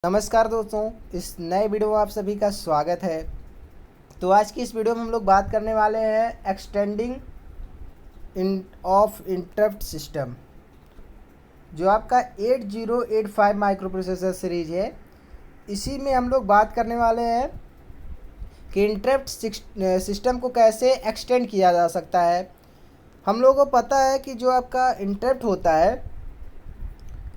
नमस्कार दोस्तों, इस नए वीडियो में आप सभी का स्वागत है। तो आज की इस वीडियो में हम लोग बात करने वाले हैं extending in of interrupt system. जो आपका 8085 माइक्रो प्रोसेसर सीरीज है, इसी में हम लोग बात करने वाले हैं कि इंटरप्ट सिस्टम को कैसे एक्सटेंड किया जा सकता है। हम लोगों को पता है कि जो आपका इंटरप्ट होता है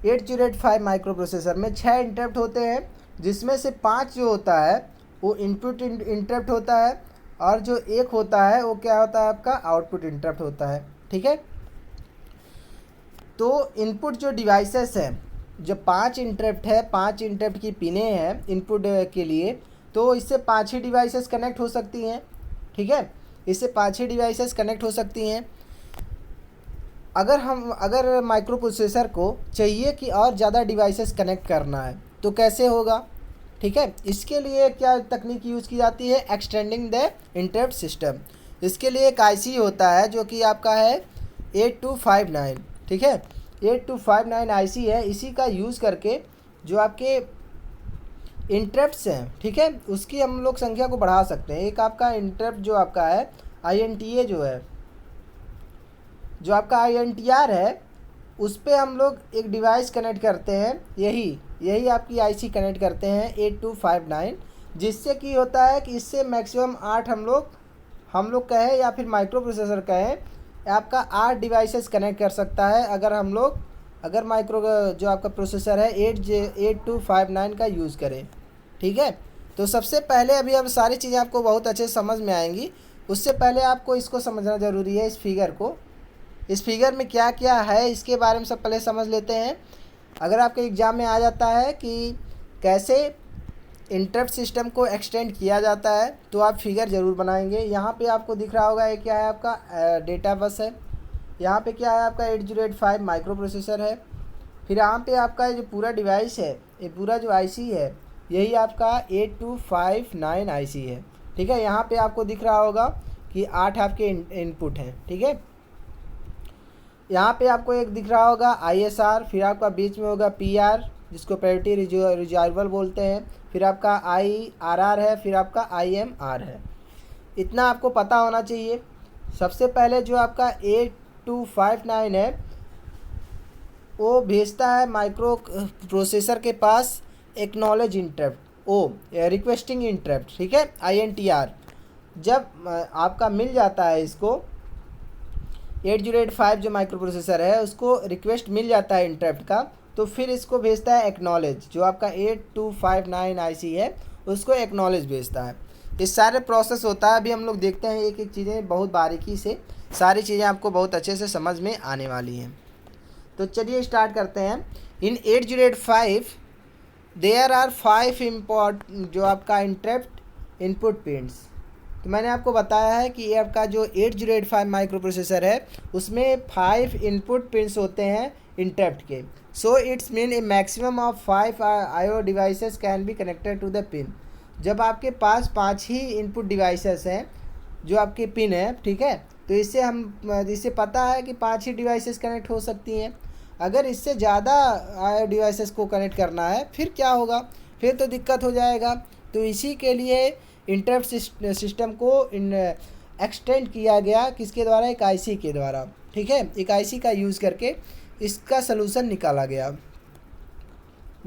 8085 माइक्रो प्रोसेसर में 6 इंटरप्ट होते हैं, जिसमें से 5 जो होता है वो इनपुट इंटरप्ट होता है और जो एक होता है वो क्या होता है, आपका आउटपुट इंटरप्ट होता है। ठीक है, तो इनपुट जो डिवाइसेस हैं, जब 5 इंटरप्ट है, 5 इंटरप्ट की पिनें हैं इनपुट के लिए, तो इससे 5 ही डिवाइसेस कनेक्ट हो सकती हैं। ठीक है, इससे 5 ही डिवाइसेस कनेक्ट हो सकती हैं। अगर माइक्रो प्रोसेसर को चाहिए कि और ज़्यादा डिवाइसेस कनेक्ट करना है तो कैसे होगा। ठीक है, इसके लिए क्या तकनीक यूज़ की जाती है, एक्सटेंडिंग द इंटरप्ट सिस्टम। इसके लिए एक आईसी होता है जो कि आपका है 8259। ठीक है, 8259 आईसी है। इसी का यूज़ करके जो आपके इंटरप्ट्स हैं, ठीक है, उसकी हम लोग संख्या को बढ़ा सकते हैं। एक आपका इंटरप्ट जो आपका है INTA जो आपका INTR है, उस पर हम लोग एक डिवाइस कनेक्ट करते हैं, यही आपकी आईसी कनेक्ट करते हैं 8259, जिससे कि होता है कि इससे मैक्सिमम 8 हम लोग कहें या फिर माइक्रो प्रोसेसर कहें, आपका 8 डिवाइसेस कनेक्ट कर सकता है अगर माइक्रो जो आपका प्रोसेसर है 8259 का यूज़ करें। ठीक है, तो सबसे पहले अभी अब सारी चीज़ें आपको बहुत अच्छे समझ में आएंगी। उससे पहले आपको इसको समझना ज़रूरी है, इस फिगर में क्या क्या है इसके बारे में सब पहले समझ लेते हैं। अगर आपके एग्ज़ाम में आ जाता है कि कैसे इंटरप्ट सिस्टम को एक्सटेंड किया जाता है, तो आप फिगर ज़रूर बनाएंगे। यहाँ पे आपको दिख रहा होगा ये क्या है, आपका डेटा बस है। यहाँ पे क्या है, आपका 8085 माइक्रो प्रोसेसर है। फिर यहाँ पे आपका जो पूरा डिवाइस है, ये पूरा जो आईसी है, यही आपका 8259 आईसी है। ठीक है, यहाँ पे आपको दिख रहा होगा कि 8 आपके इनपुट हैं। ठीक है, यहाँ पे आपको एक दिख रहा होगा ISR, फिर आपका बीच में होगा PR जिसको प्रायोरिटी रिजर्वल बोलते हैं, फिर आपका IRR है, फिर आपका IMR है। इतना आपको पता होना चाहिए। सबसे पहले जो आपका 8259 है, वो भेजता है माइक्रो प्रोसेसर के पास एक्नॉलेज इंटरप्ट, रिक्वेस्टिंग इंटरप्ट। ठीक है, INTR। जब आपका मिल जाता है इसको 8085 जो माइक्रो प्रोसेसर है, उसको रिक्वेस्ट मिल जाता है इंटरप्ट का, तो फिर इसको भेजता है एक्नॉलेज। जो आपका 8259 आईसी है, उसको एक्नॉलेज भेजता है। इस सारे प्रोसेस होता है। अभी हम लोग देखते हैं एक एक चीज़ें बहुत बारीकी से, सारी चीज़ें आपको बहुत अच्छे से समझ में आने वाली हैं। तो चलिए स्टार्ट करते हैं। इन 8085 देयर आर 5 इम्पोर्ट जो आपका इंटरप्ट इनपुट पिन्स। तो मैंने आपको बताया है कि ये आपका जो 8085 माइक्रो प्रोसेसर है, उसमें 5 इनपुट पिन्स होते हैं इंटरप्ट के। So it's mean a maximum of 5 IO devices can be connected to the pin. जब आपके पास 5 ही इनपुट डिवाइसेस हैं जो आपके पिन है, ठीक है, तो इससे पता है कि 5 ही डिवाइसेस कनेक्ट हो सकती हैं। अगर इससे ज़्यादा IO डिवाइसेस को कनेक्ट करना है, फिर क्या होगा, फिर तो दिक्कत हो जाएगा। तो इसी के लिए इंटरप्ट सिस्टम को एक्सटेंड किया गया, किसके द्वारा, एक आईसी के द्वारा। ठीक है, एक आईसी का यूज़ करके इसका सलूशन निकाला गया।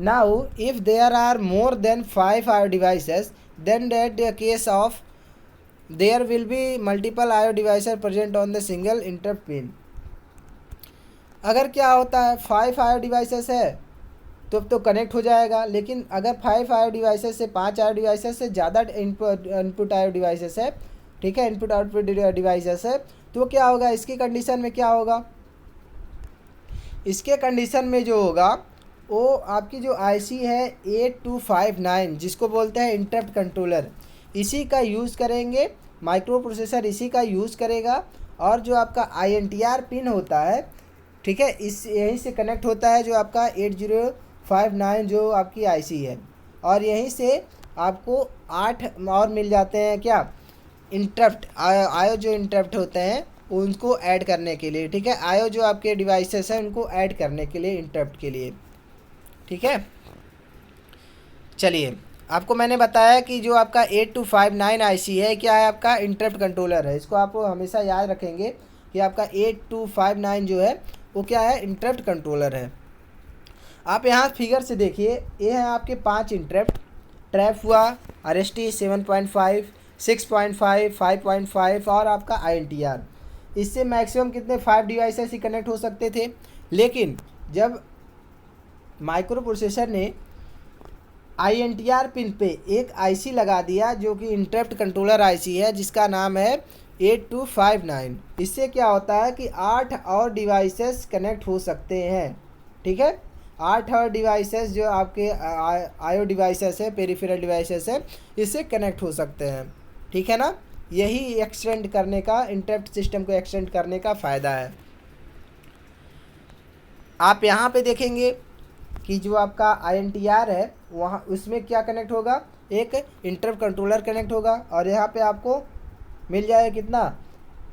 Now if there are more than 5 IO devices, then that the case of there will be multiple IO devices present on the single interrupt pin. अगर क्या होता है, 5 IO डिवाइसेस है तो कनेक्ट हो जाएगा, लेकिन अगर 5 IO डिवाइसेस से 5 IO डिवाइसेस से ज़्यादा इनपुट IO डिवाइसेस है, ठीक है, इनपुट आउटपुट डिवाइसेस है, तो क्या होगा, इसकी कंडीशन में क्या होगा, इसके कंडीशन में जो होगा वो आपकी जो आईसी है 8259, जिसको बोलते हैं इंटरप्ट कंट्रोलर, इसी का यूज़ करेंगे माइक्रो प्रोसेसर, इसी का यूज़ करेगा। और जो आपका INTR पिन होता है, ठीक है, यहीं से कनेक्ट होता है जो आपका 8059 जो आपकी आईसी है, और यहीं से आपको 8 और मिल जाते हैं, क्या, इंटरप्ट IO जो इंटरप्ट होते हैं उनको ऐड करने के लिए। ठीक है, IO जो आपके डिवाइसेस हैं उनको ऐड करने के लिए इंटरप्ट के लिए। ठीक है, चलिए, आपको मैंने बताया कि जो आपका 8259 आईसी है क्या है, आपका इंटरप्ट कंट्रोलर है। इसको आप हमेशा याद रखेंगे कि आपका 8259 जो है वो क्या है, इंटरप्ट कंट्रोलर है। आप यहाँ फिगर से देखिए, ये हैं आपके 5 इंटरप्ट। ट्रैप हुआ, RST 7.5, 6.5, 5.5 और आपका INTR। इससे मैक्सिमम कितने 5 डिवाइसेस ही कनेक्ट हो सकते थे। लेकिन जब माइक्रो प्रोसेसर ने INTR पिन पे एक आईसी लगा दिया जो कि इंटरप्ट कंट्रोलर आईसी है, जिसका नाम है 8259। इससे क्या होता है कि 8 और डिवाइसेस कनेक्ट हो सकते हैं। ठीक है, 8 और डिवाइसेस जो आपके आईओ डिवाइसेस है, पेरिफेरल डिवाइसेस है, इससे कनेक्ट हो सकते हैं। ठीक है ना, यही एक्सटेंड करने का, इंटरप्ट सिस्टम को एक्सटेंड करने का फ़ायदा है। आप यहाँ पे देखेंगे कि जो आपका INTR है वहाँ उसमें क्या कनेक्ट होगा, एक इंटरप्ट कंट्रोलर कनेक्ट होगा। और यहाँ पे आपको मिल जाएगा कितना,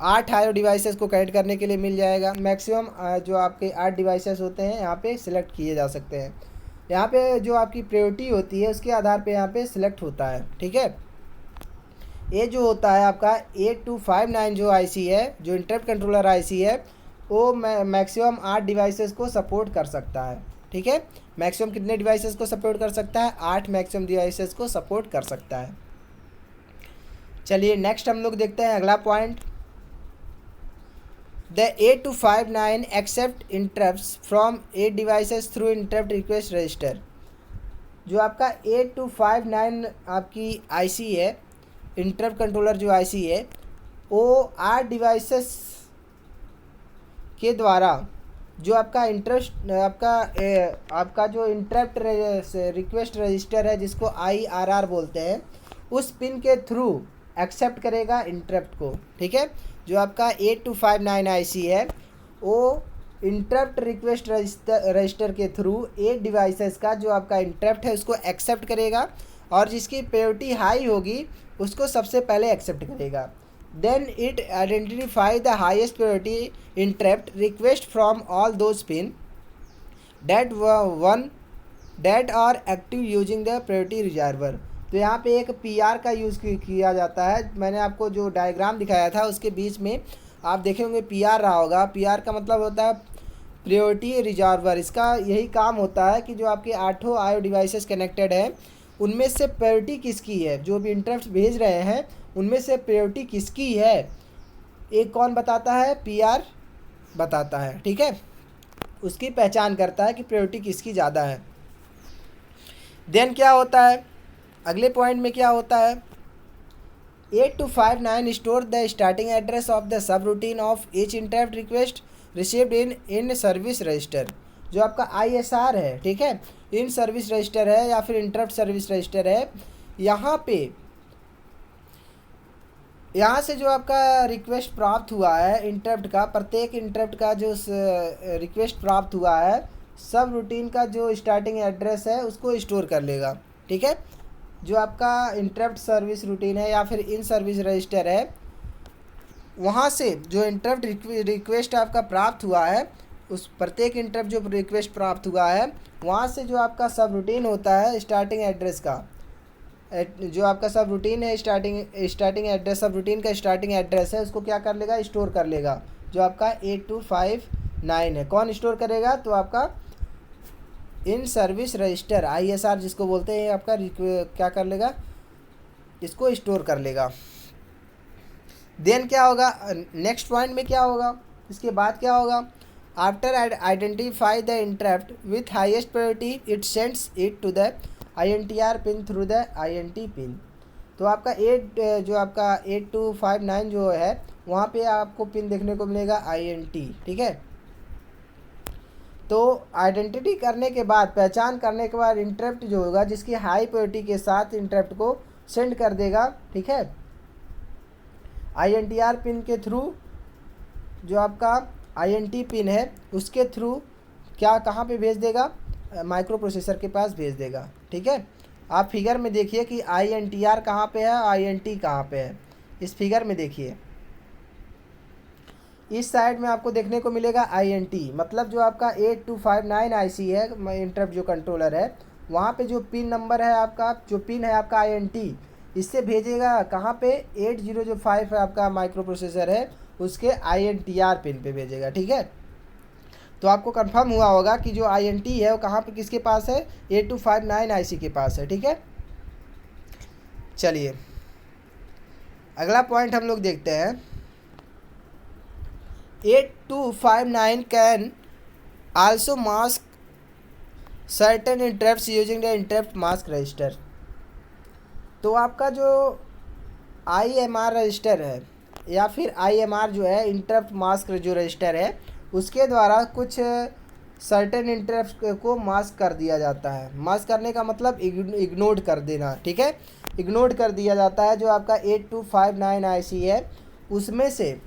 8 आईओ डिवाइसेस को कनेक्ट करने के लिए मिल जाएगा। मैक्सिमम जो आपके 8 डिवाइसेस होते हैं यहाँ पे सिलेक्ट किए जा सकते हैं। यहाँ पे जो आपकी प्रायोरिटी होती है उसके आधार पे यहाँ पे सिलेक्ट होता है। ठीक है, ये जो होता है आपका 8259 जो आईसी है, जो इंटरप्ट कंट्रोलर आईसी है, वो मैक्सिमम 8 डिवाइसेस को सपोर्ट कर सकता है। ठीक है, मैक्सिमम कितने डिवाइसेस को सपोर्ट कर सकता है, 8 मैक्सिमम डिवाइसेस को सपोर्ट कर सकता है। चलिए नेक्स्ट हम लोग देखते हैं अगला point. The 8259 accept interrupts from 8 devices through interrupt request register. जो आपका 8259 आपकी आईसी है, इंटरप्ट कंट्रोलर जो आईसी है, वो 8 डिवाइसेस के द्वारा जो आपका इंटरेस्ट आपका जो इंटरप्ट रिक्वेस्ट रजिस्टर है, जिसको IRR बोलते हैं, उस पिन के थ्रू एक्सेप्ट करेगा इंटरप्ट को। ठीक है, जो आपका 8259 आईसी है वो इंटरप्ट रिक्वेस्ट रजिस्टर के थ्रू 8 डिवाइसेस का जो आपका इंटरप्ट है उसको एक्सेप्ट करेगा, और जिसकी प्रायोरिटी हाई होगी उसको सबसे पहले एक्सेप्ट करेगा। Then it identify the highest priority interrupt request from all those pin that are active using the priority reserver। तो यहाँ पे एक PR का यूज़ किया जाता है। मैंने आपको जो डायग्राम दिखाया था उसके बीच में आप देखे होंगे PR रहा होगा। PR का मतलब होता है प्रायोरिटी रिजर्वर। इसका यही काम होता है कि जो आपके 8 आईओ डिवाइसेस कनेक्टेड हैं उनमें से प्रायोरिटी किसकी है, जो भी इंटरप्ट भेज रहे हैं उनमें से प्रायोरिटी किसकी है, एक कौन बताता है, PR बताता है। ठीक है, उसकी पहचान करता है कि प्रायोरिटी किसकी ज़्यादा है। देन क्या होता है, अगले पॉइंट में क्या होता है, 8259 store the starting address of the sub routine of each interrupt request received in service register. जो आपका ISR है, ठीक है, इन सर्विस रजिस्टर है या फिर इंटरप्ट सर्विस रजिस्टर है, यहाँ से जो आपका रिक्वेस्ट प्राप्त हुआ है इंटरप्ट का, प्रत्येक इंटरप्ट का जो रिक्वेस्ट प्राप्त हुआ है, सब रूटीन का जो स्टार्टिंग एड्रेस है उसको स्टोर कर लेगा। ठीक है, जो आपका इंटरप्ट सर्विस रूटीन है या फिर इन सर्विस रजिस्टर है, वहाँ से जो इंटरप्ट रिक्वेस्ट आपका प्राप्त हुआ है, उस प्रत्येक इंटरप्ट जो रिक्वेस्ट प्राप्त हुआ है वहाँ से जो आपका सब रूटीन होता है स्टार्टिंग एड्रेस का, जो आपका सब रूटीन है स्टार्टिंग एड्रेस, सब रूटीन का स्टार्टिंग एड्रेस है, उसको क्या कर लेगा, स्टोर कर लेगा। जो आपका 8259 है, कौन स्टोर करेगा, तो आपका इन सर्विस रजिस्टर ISR जिसको बोलते हैं, आपका क्या कर लेगा, इसको स्टोर कर लेगा। देन क्या होगा, नेक्स्ट पॉइंट में क्या होगा, इसके बाद क्या होगा, after identify the interrupt with highest priority it sends it to the INTR pin through the INT pin. तो आपका जो आपका 8259 जो है वहाँ पे आपको पिन देखने को मिलेगा INT। ठीक है, तो आइडेंटिटी करने के बाद, पहचान करने के बाद इंटरप्ट जो होगा जिसकी हाई प्रायोरिटी के साथ इंटरप्ट को सेंड कर देगा। ठीक है, INTR पिन के थ्रू, जो आपका INT पिन है उसके थ्रू क्या कहाँ पे भेज देगा, माइक्रो प्रोसेसर के पास भेज देगा। ठीक है, आप फिगर में देखिए कि INTR कहाँ पे है, INT कहाँ पे है। इस फिगर में देखिए, इस साइड में आपको देखने को मिलेगा INT, मतलब जो आपका 8259 आईसी है इंटरप्ट जो कंट्रोलर है वहाँ पे जो पिन नंबर है आपका, जो पिन है आपका INT, इससे भेजेगा कहाँ पे, 8005 है आपका माइक्रो प्रोसेसर है, उसके INTR पिन पे भेजेगा। ठीक है, तो आपको कंफर्म हुआ होगा कि जो INT है वो कहाँ पे किसके पास है, 8259 IC के पास है। ठीक है, चलिए अगला पॉइंट हम लोग देखते हैं। 8259 can also mask certain interrupts using the interrupt mask register. तो आपका जो IMR रजिस्टर है या फिर IMR जो है इंटरप्ट मास्क जो रजिस्टर है, उसके द्वारा कुछ सर्टेन इंटरप्ट को मास्क कर दिया जाता है। मास्क करने का मतलब इग्नोर कर देना। ठीक है, इग्नोर कर दिया जाता है। जो आपका 8259 IC है उसमें से,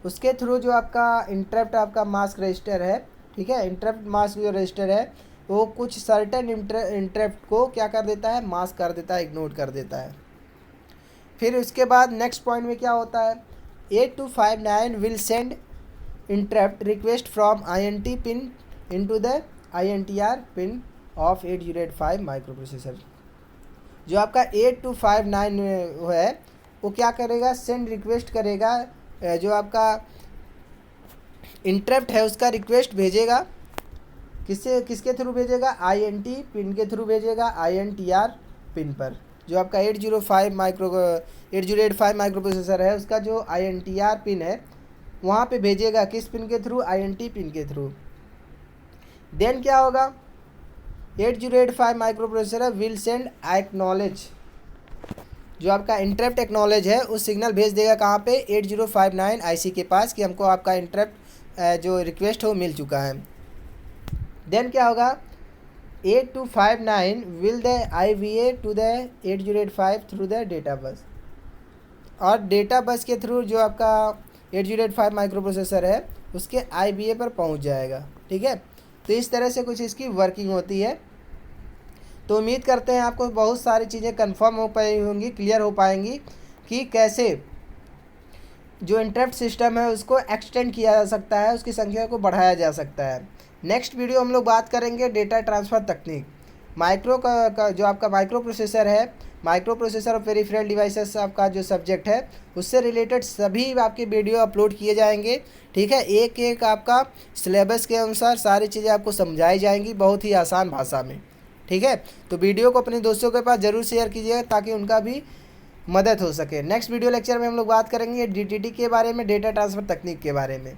उसके थ्रू जो आपका इंटरप्ट आपका मास्क रजिस्टर है, ठीक है, इंटरप्ट मास्क जो रजिस्टर है वो कुछ सर्टेन इंटरप्ट को क्या कर देता है, मास्क कर देता है, इग्नोर कर देता है। फिर उसके बाद नेक्स्ट पॉइंट में क्या होता है, 8259 will send interrupt request from INT pin into the INTR pin of 8085 micro processor. जो आपका 8259 है वो क्या करेगा, सेंड रिक्वेस्ट करेगा, जो आपका इंटरप्ट है उसका रिक्वेस्ट भेजेगा, किसके थ्रू भेजेगा, INT पिन के थ्रू भेजेगा, INTR पिन पर। जो आपका 8085 माइक्रो प्रोसेसर है उसका जो INTR पिन है वहाँ पे भेजेगा, किस पिन के थ्रू, INT पिन के थ्रू। देन क्या होगा, 8085 micro processor will send acknowledge, जो आपका इंटरप्ट एक्नॉलेज है उस सिग्नल भेज देगा कहाँ पे, 8059 IC के पास कि हमको आपका इंटरप्ट जो रिक्वेस्ट हो मिल चुका है। देन क्या होगा, 8259 will the IVA to the 8085 through the data bus, और डेटा बस के थ्रू जो आपका 8085 माइक्रो प्रोसेसर है उसके IVA पर पहुंच जाएगा। ठीक है, तो इस तरह से कुछ इसकी वर्किंग होती है। तो उम्मीद करते हैं आपको बहुत सारी चीज़ें कंफर्म हो पाई होंगी, क्लियर हो पाएंगी कि कैसे जो इंटरप्ट सिस्टम है उसको एक्सटेंड किया जा सकता है, उसकी संख्या को बढ़ाया जा सकता है। नेक्स्ट वीडियो हम लोग बात करेंगे डेटा ट्रांसफ़र तकनीक। माइक्रो का जो आपका माइक्रो प्रोसेसर है, माइक्रो प्रोसेसर और पेरिफेरल डिवाइसेस आपका जो सब्जेक्ट है उससे रिलेटेड सभी आपके वीडियो अपलोड किए जाएंगे। ठीक है, एक एक आपका सिलेबस के अनुसार सारी चीज़ें आपको समझाई जाएंगी बहुत ही आसान भाषा में। ठीक है, तो वीडियो को अपने दोस्तों के पास ज़रूर शेयर कीजिएगा ताकि उनका भी मदद हो सके। नेक्स्ट वीडियो लेक्चर में हम लोग बात करेंगे DTT के बारे में, डेटा ट्रांसफ़र तकनीक के बारे में।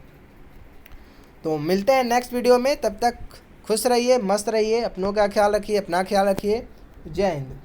तो मिलते हैं नेक्स्ट वीडियो में, तब तक खुश रहिए, मस्त रहिए, अपनों का ख्याल रखिए, अपना ख्याल रखिए। जय हिंद।